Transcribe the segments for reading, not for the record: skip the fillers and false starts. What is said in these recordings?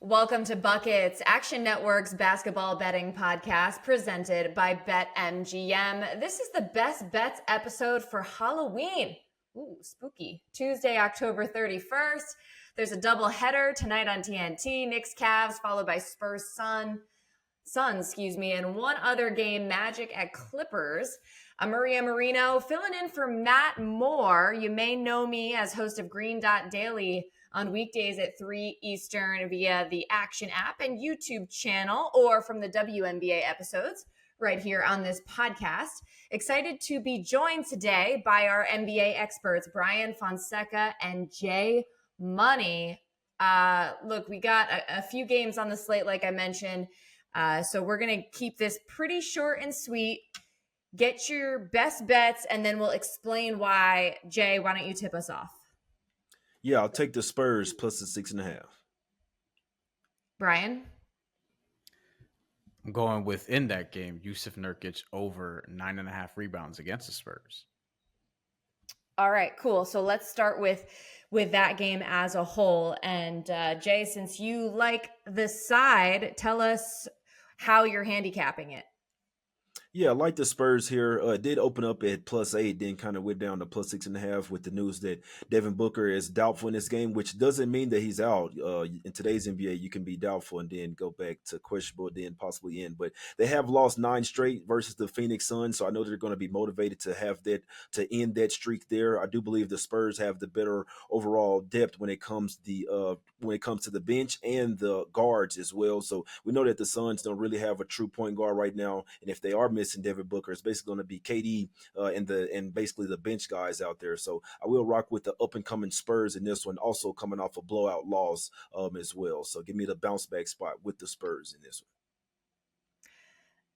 Welcome to Buckets, Action Network's basketball betting podcast presented by BetMGM. This is the best bets episode for Halloween. Ooh, spooky. Tuesday, October 31st. There's a double header tonight on TNT. Knicks, Cavs, followed by Spurs, Suns, and one other game, Magic at Clippers. I'm Maria Marino, filling in for Matt Moore. You may know me as host of Green Dot Daily on weekdays at 3 Eastern via the Action app and YouTube channel, or from the WNBA episodes right here on this podcast. Excited to be joined today by our NBA experts, Brian Fonseca and Jay Money. Look, we got a few games on the slate, like I mentioned, so we're going to keep this pretty short and sweet. Get your best bets, and then we'll explain why. Jay, why don't you tip us off? Yeah, I'll take the Spurs plus the 6.5. Brian? I'm going within that game, Yusuf Nurkic over 9.5 rebounds against the Spurs. All right, cool. So let's start with that game as a whole. And Jay, since you like the side, tell us how you're handicapping it. Yeah, I like the Spurs here. It did open up at +8, then kind of went down to plus 6.5 with the news that Devin Booker is doubtful in this game, which doesn't mean that he's out. In today's NBA, you can be doubtful and then go back to questionable, then possibly in. But they have lost 9 straight versus the Phoenix Suns, so I know they're going to be motivated to have that to end that streak there. I do believe the Spurs have the better overall depth when it comes to the bench and the guards as well. So we know that the Suns don't really have a true point guard right now, and if they are missing Devin Booker, it's basically going to be KD and basically the bench guys out there. So I will rock with the up and coming Spurs in this one, also coming off a blowout loss as well. So give me the bounce back spot with the Spurs in this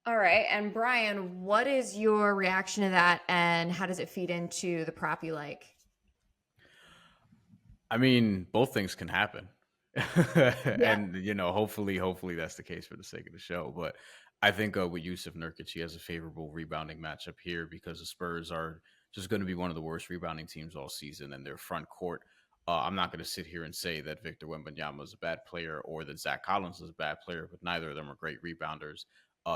one. All right, and Brian, what is your reaction to that, and how does it feed into the prop you like? I mean, both things can happen. And hopefully that's the case for the sake of the show. But I think with Yusuf Nurkic, he has a favorable rebounding matchup here because the Spurs are just going to be one of the worst rebounding teams all season, and their front court. I'm not going to sit here and say that Victor Wembanyama is a bad player or that Zach Collins is a bad player, but neither of them are great rebounders.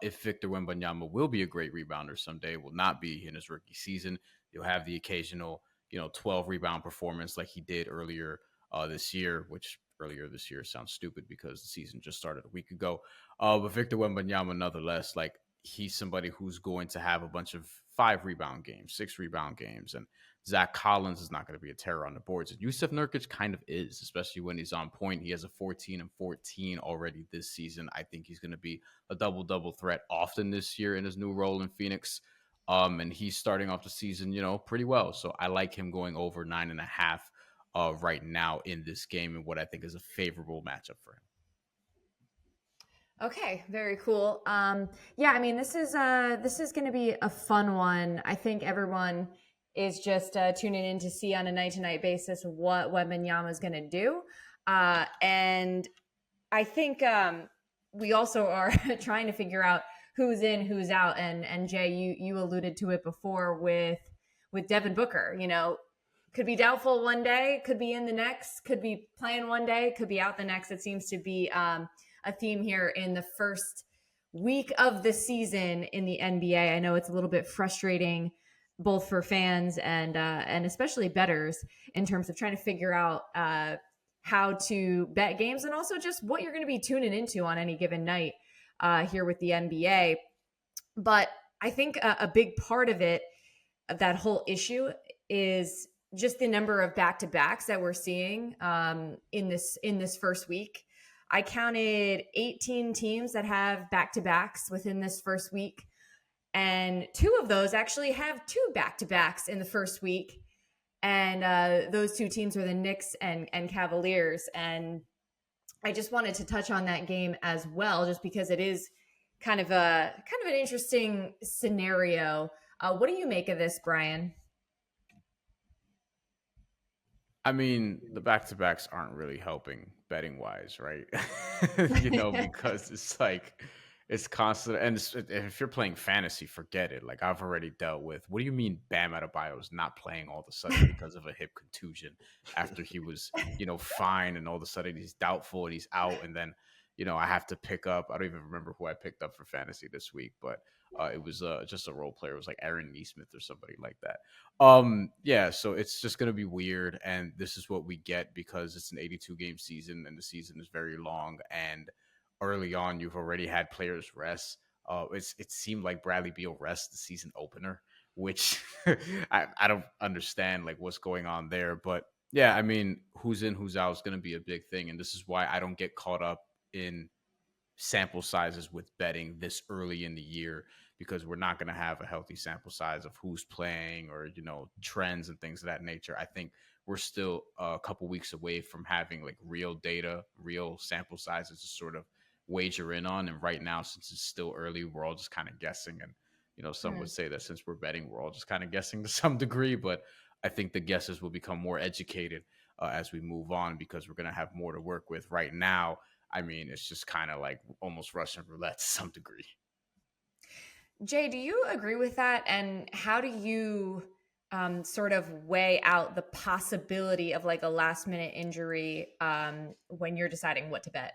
If Victor Wembanyama will be a great rebounder someday, will not be in his rookie season. You'll have the occasional 12 rebound performance like he did earlier this year, which earlier this year sounds stupid because the season just started a week ago. But Victor Wembanyama, nonetheless, like he's somebody who's going to have a bunch of 5 rebound games, 6 rebound games. And Zach Collins is not going to be a terror on the boards. And Yusuf Nurkic kind of is, especially when he's on point. He has a 14 and 14 already this season. I think he's going to be a double-double threat often this year in his new role in Phoenix. And he's starting off the season, pretty well. So I like him going over 9.5 right now in this game, and what I think is a favorable matchup for him. Okay, very cool. Yeah, I mean, this is going to be a fun one. I think everyone is just tuning in to see on a night-to-night basis what Wembanyama is going to do, and I think we also are trying to figure out who's in, who's out, and Jay, you alluded to it before with Devin Booker. Could be doubtful one day, could be in the next, could be playing one day, could be out the next. It seems to be a theme here in the first week of the season in the NBA. I know it's a little bit frustrating, both for fans and especially bettors, in terms of trying to figure out how to bet games and also just what you're going to be tuning into on any given night here with the NBA. But I think a big part of it, of that whole issue, is just the number of back-to-backs that we're seeing in this first week. I counted 18 teams that have back-to-backs within this first week, and 2 of those actually have 2 back-to-backs in the first week. And those 2 teams are the Knicks and Cavaliers. And I just wanted to touch on that game as well, just because it is kind of an interesting scenario. What do you make of this, Brian? I mean, the back-to-backs aren't really helping betting-wise, right? Because it's like It's constant, and if you're playing fantasy, forget it. Like I've already dealt with. What do you mean Bam Adebayo is not playing all of a sudden because of a hip contusion after he was, fine, and all of a sudden he's doubtful and he's out, and then, I have to pick up. I don't even remember who I picked up for fantasy this week, but it was just a role player. It was like Aaron Neesmith or somebody like that. Yeah, so it's just gonna be weird, and this is what we get because it's an 82 game season, and the season is very long, and early on, you've already had players rest. It seemed like Bradley Beal rest the season opener, which I don't understand like what's going on there. But yeah, I mean, who's in, who's out is going to be a big thing, and this is why I don't get caught up in sample sizes with betting this early in the year because we're not going to have a healthy sample size of who's playing or trends and things of that nature. I think we're still a couple weeks away from having like real data, real sample sizes to sort of wager in on. And right now, since it's still early, we're all just kind of guessing. And some would say that since we're betting, we're all just kind of guessing to some degree. But I think the guesses will become more educated as we move on because we're going to have more to work with. Right now, I mean, it's just kind of like almost Russian roulette to some degree. Jay, do you agree with that? And how do you sort of weigh out the possibility of like a last minute injury when you're deciding what to bet?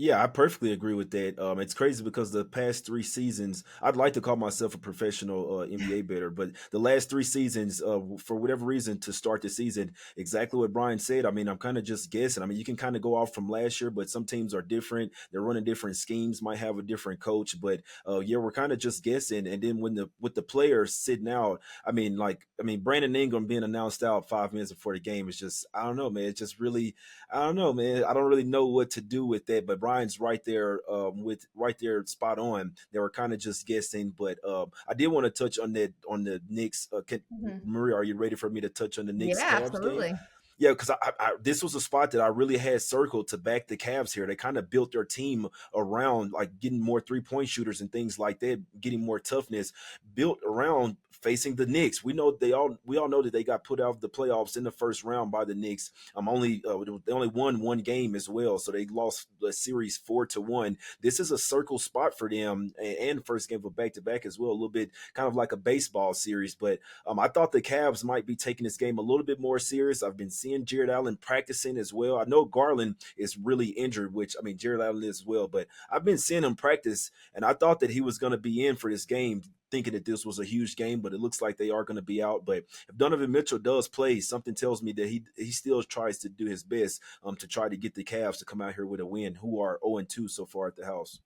Yeah, I perfectly agree with that. It's crazy because the past 3 seasons, I'd like to call myself a professional NBA bettor, but the last 3 seasons, for whatever reason, to start the season, exactly what Brian said. I mean, I'm kind of just guessing. I mean, you can kind of go off from last year, but some teams are different. They're running different schemes, might have a different coach, but yeah, we're kind of just guessing. And then with the players sitting out, Brandon Ingram being announced out 5 minutes before the game is just, I don't know, man. It's just really, I don't know, man. I don't really know what to do with that, but Brian's right there, with right there, spot on. They were kind of just guessing, but I did want to touch on the Knicks. Maria, are you ready for me to touch on the Knicks Yeah, Cavs game? absolutely. Yeah, because this was a spot that I really had circled to back the Cavs here. They kind of built their team around like getting more 3-point shooters and things like that, getting more toughness built around facing the Knicks. We all know that they got put out of the playoffs in the first round by the Knicks. They only won one game as well, so they lost the series 4-1. This is a circle spot for them, and first game of back to back as well. A little bit kind of like a baseball series, but I thought the Cavs might be taking this game a little bit more serious. I've been seeing Jared Allen practicing as well. I know Garland is really injured, which I mean Jared Allen is as well, but I've been seeing him practice, and I thought that he was going to be in for this game, thinking that this was a huge game, but it looks like they are going to be out. But if Donovan Mitchell does play, something tells me that he still tries to do his best to try to get the Cavs to come out here with a win, who are 0-2 so far at the house.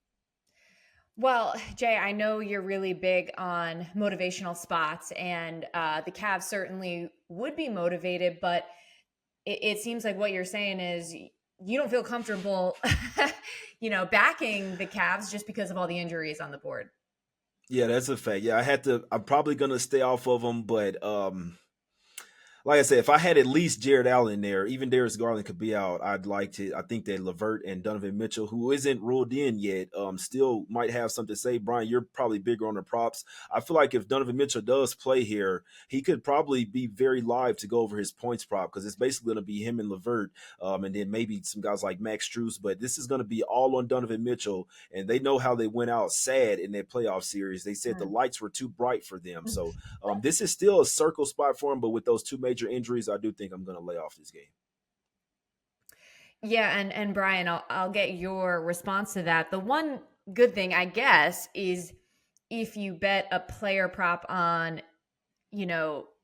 Well, Jay, I know you're really big on motivational spots, and the Cavs certainly would be motivated, but it seems like what you're saying is you don't feel comfortable, backing the Cavs just because of all the injuries on the board. Yeah, that's a fact. Yeah, I'm probably gonna stay off of them, but like I said, if I had at least Jared Allen there, even Darius Garland could be out. I think that Levert and Donovan Mitchell, who isn't ruled in yet, still might have something to say. Brian, you're probably bigger on the props. I feel like if Donovan Mitchell does play here, he could probably be very live to go over his points prop because it's basically going to be him and Levert, and then maybe some guys like Max Strus. But this is going to be all on Donovan Mitchell, and they know how they went out sad in that playoff series. They said the lights were too bright for them. So this is still a circle spot for him, but with those two major injuries, I do think I'm going to lay off this game. Yeah, and Brian, I'll get your response to that. The one good thing, I guess, is if you bet a player prop on,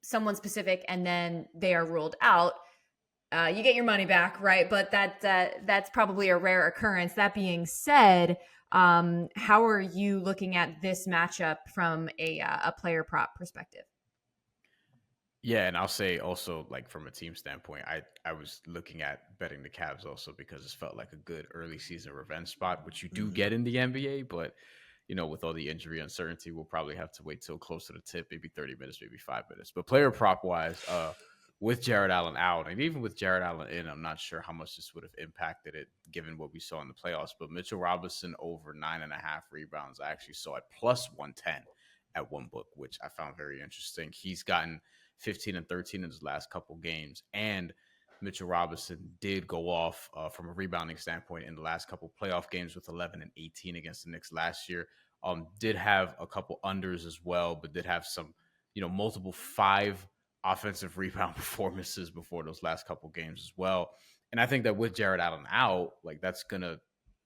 someone specific and then they are ruled out, you get your money back, right? But that's probably a rare occurrence. That being said, how are you looking at this matchup from a player prop perspective? Yeah, and I'll say also, like from a team standpoint, I was looking at betting the Cavs also because it felt like a good early season revenge spot, which you do get in the NBA, but with all the injury uncertainty, we'll probably have to wait till close to the tip, maybe 30 minutes, maybe 5 minutes. But player prop wise, with Jared Allen out, and even with Jared Allen in, I'm not sure how much this would have impacted it given what we saw in the playoffs. But Mitchell Robinson over 9.5 rebounds, I actually saw at plus 110 at one book, which I found very interesting. He's gotten 15 and 13 in his last couple games. And Mitchell Robinson did go off from a rebounding standpoint in the last couple playoff games with 11 and 18 against the Knicks last year. Did have a couple unders as well, but did have some, multiple 5 offensive rebound performances before those last couple games as well. And I think that with Jared Allen out, like that's gonna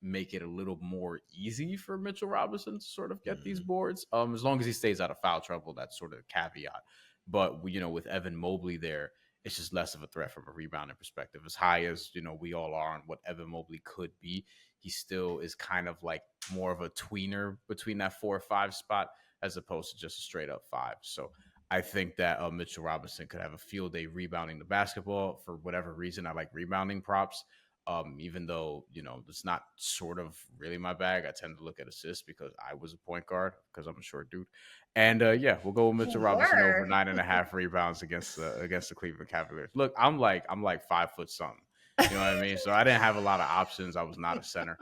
make it a little more easy for Mitchell Robinson to sort of get these boards. As long as he stays out of foul trouble, that's sort of a caveat. But with Evan Mobley there, it's just less of a threat from a rebounding perspective. As high as we all are on what Evan Mobley could be, he still is kind of like more of a tweener between that 4 or 5 spot as opposed to just a straight up 5. So I think that Mitchell Robinson could have a field day rebounding the basketball. For whatever reason, I like rebounding props. Even though, it's not sort of really my bag. I tend to look at assists because I was a point guard because I'm a short dude. And yeah, we'll go with Mitchell Robinson over 9.5 rebounds against the Cleveland Cavaliers. Look, I'm like 5 foot something. You know what I mean? So I didn't have a lot of options. I was not a center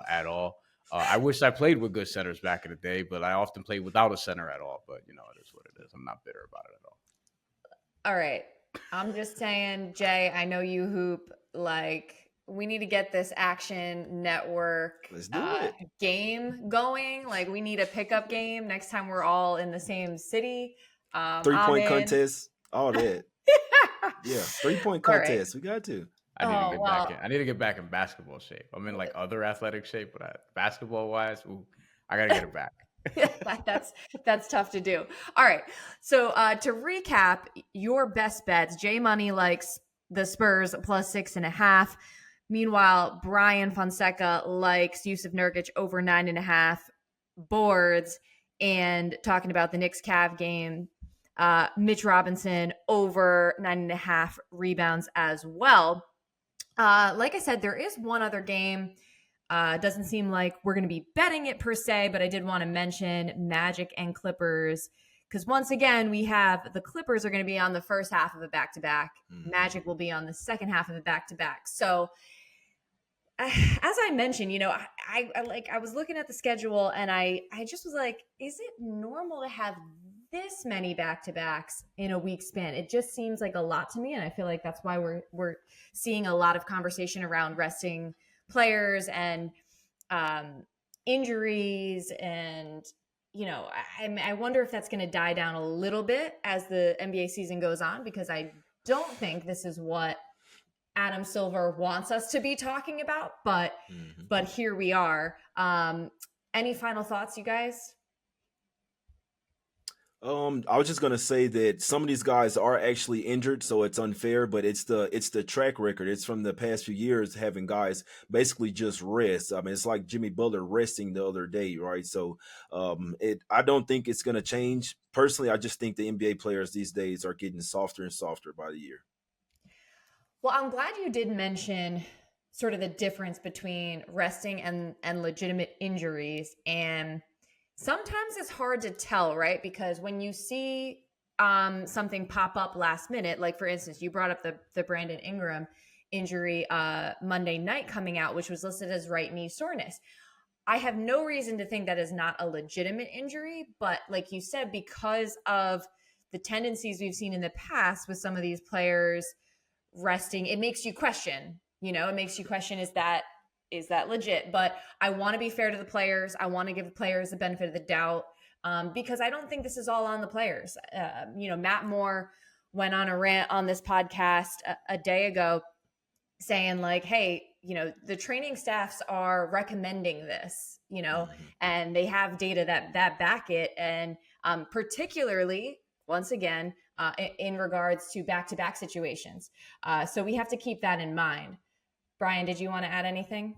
at all. I wish I played with good centers back in the day, but I often played without a center at all. But it is what it is. I'm not bitter about it at all. All right. I'm just saying, Jay, I know you hoop. Like, we need to get this Action Network game going. Like, we need a pickup game next time we're all in the same city. 3-point contest, all that. Yeah, 3-point contest. Right. We got to. I need to get back in basketball shape. I'm in like other athletic shape, but basketball wise, I gotta get it back. That's tough to do. All right. So to recap, your best bets: J Money likes the Spurs plus 6.5. Meanwhile, Brian Fonseca likes Jusuf Nurkic over 9.5 boards. And talking about the Knicks Cav game, Mitch Robinson over 9.5 rebounds as well. Like I said, there is one other game. Doesn't seem like we're going to be betting it per se, but I did want to mention Magic and Clippers because once again, we have the Clippers are going to be on the first half of a back-to-back. Magic will be on the second half of a back-to-back. So as I mentioned, I was looking at the schedule and I just was like, is it normal to have this many back-to-backs in a week span? It just seems like a lot to me. And I feel like that's why we're seeing a lot of conversation around resting players and injuries. And, I wonder if that's going to die down a little bit as the NBA season goes on, because I don't think this is what Adam Silver wants us to be talking about, but here we are. Any final thoughts, you guys? I was just gonna say that some of these guys are actually injured, so it's unfair. But it's the track record. It's from the past few years having guys basically just rest. I mean, it's like Jimmy Butler resting the other day, right? So, I don't think it's gonna change. Personally, I just think the NBA players these days are getting softer and softer by the year. Well, I'm glad you did mention sort of the difference between resting and legitimate injuries. And sometimes it's hard to tell, right? Because when you see something pop up last minute, like for instance, you brought up the Brandon Ingram injury Monday night coming out, which was listed as right knee soreness. I have no reason to think that is not a legitimate injury, but like you said, because of the tendencies we've seen in the past with some of these players resting, it makes you question, is that legit? But I want to be fair to the players. I want to give the players the benefit of the doubt because I don't think this is all on the players. Matt Moore went on a rant on this podcast a day ago saying like, hey, the training staffs are recommending this, and they have data that back it. And particularly, once again, in regards to back-to-back situations. So we have to keep that in mind. Brian, did you want to add anything?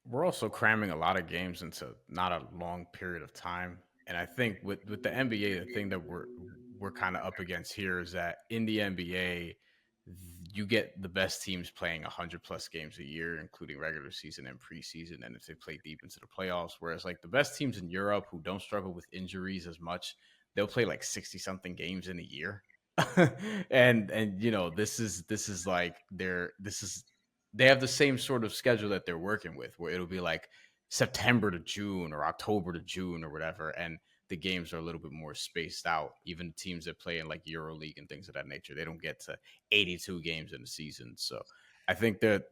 We're also cramming a lot of games into not a long period of time. And I think with the NBA, the thing that we're kind of up against here is that in the NBA, you get the best teams playing 100+ games a year, including regular season and preseason, and if they play deep into the playoffs. Whereas like the best teams in Europe who don't struggle with injuries as much, they'll play like 60-something games in a year. and this is like they have the same sort of schedule that they're working with, where it'll be like September to June or October to June or whatever. And the games are a little bit more spaced out. Even teams that play in like EuroLeague and things of that nature, they don't get to 82 games in a season. So I think that,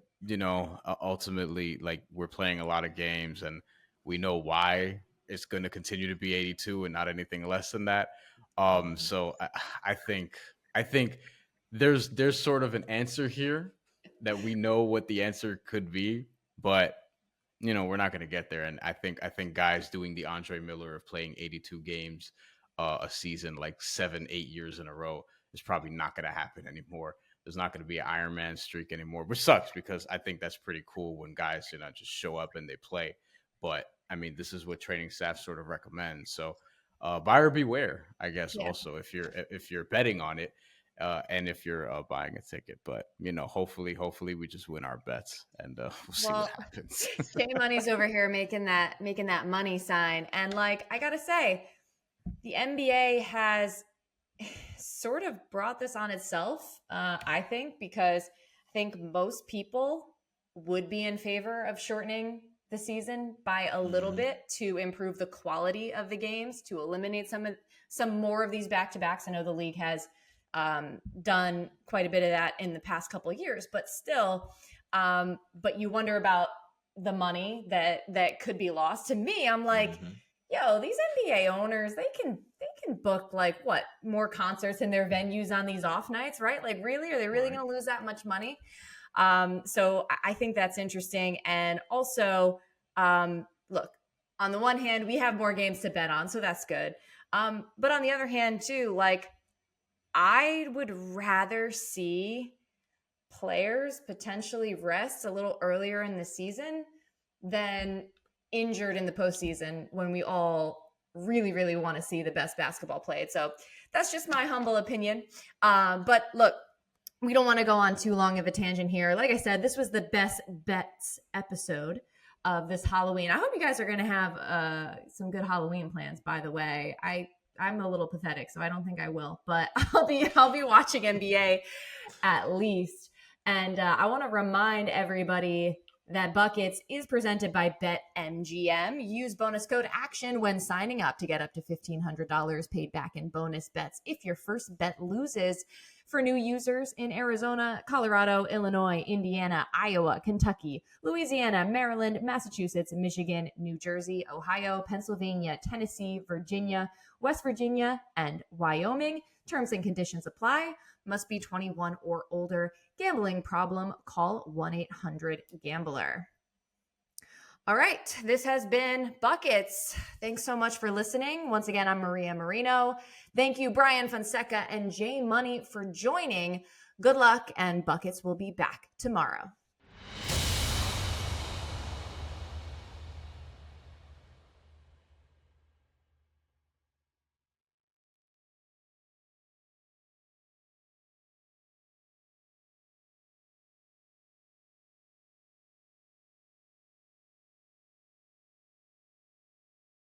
ultimately, like, we're playing a lot of games, and we know why it's going to continue to be 82 and not anything less than that. So I think there's sort of an answer here that we know what the answer could be, but we're not going to get there. And I think guys doing the Andre Miller of playing 82 games a season, like 7-8 years in a row, is probably not going to happen anymore. There's not going to be an Iron Man streak anymore, which sucks because I think that's pretty cool when guys, just show up and they play. But I mean, this is what training staff sort of recommends. So buyer beware, I guess. Yeah. Also, if you're betting on it, and if you're buying a ticket. But hopefully we just win our bets, and we'll see what happens. Jay Money's over here making that money sign, and like, I gotta say, the NBA has sort of brought this on itself, I think, because I think most people would be in favor of shortening the season by a little bit to improve the quality of the games, to eliminate some more of these back-to-backs. I know the league has done quite a bit of that in the past couple of years, but still, but you wonder about the money that could be lost. To me, I'm like, yo, these NBA owners, they can book like more concerts in their venues on these off nights, right? Like, really, are they really going to lose that much money? So I think that's interesting. And also, look, on the one hand, we have more games to bet on, so that's good. But on the other hand too, like, I would rather see players potentially rest a little earlier in the season than injured in the postseason when we all really, really want to see the best basketball played. So that's just my humble opinion. But look, we don't want to go on too long of a tangent here. Like I said, this was the best bets episode of this Halloween. I hope you guys are going to have some good Halloween plans, by the way. I'm a little pathetic, so I don't think I will, but I'll be watching NBA at least. And I want to remind everybody that Buckets is presented by BetMGM. Use bonus code ACTION when signing up to get up to $1,500 paid back in bonus bets if your first bet loses. For new users in Arizona, Colorado, Illinois, Indiana, Iowa, Kentucky, Louisiana, Maryland, Massachusetts, Michigan, New Jersey, Ohio, Pennsylvania, Tennessee, Virginia, West Virginia, and Wyoming. Terms and conditions apply. Must be 21 or older. Gambling problem? Call 1-800-GAMBLER. All right, this has been Buckets. Thanks so much for listening. Once again, I'm Maria Marino. Thank you, Brian Fonseca and Jay Money, for joining. Good luck, and Buckets will be back tomorrow.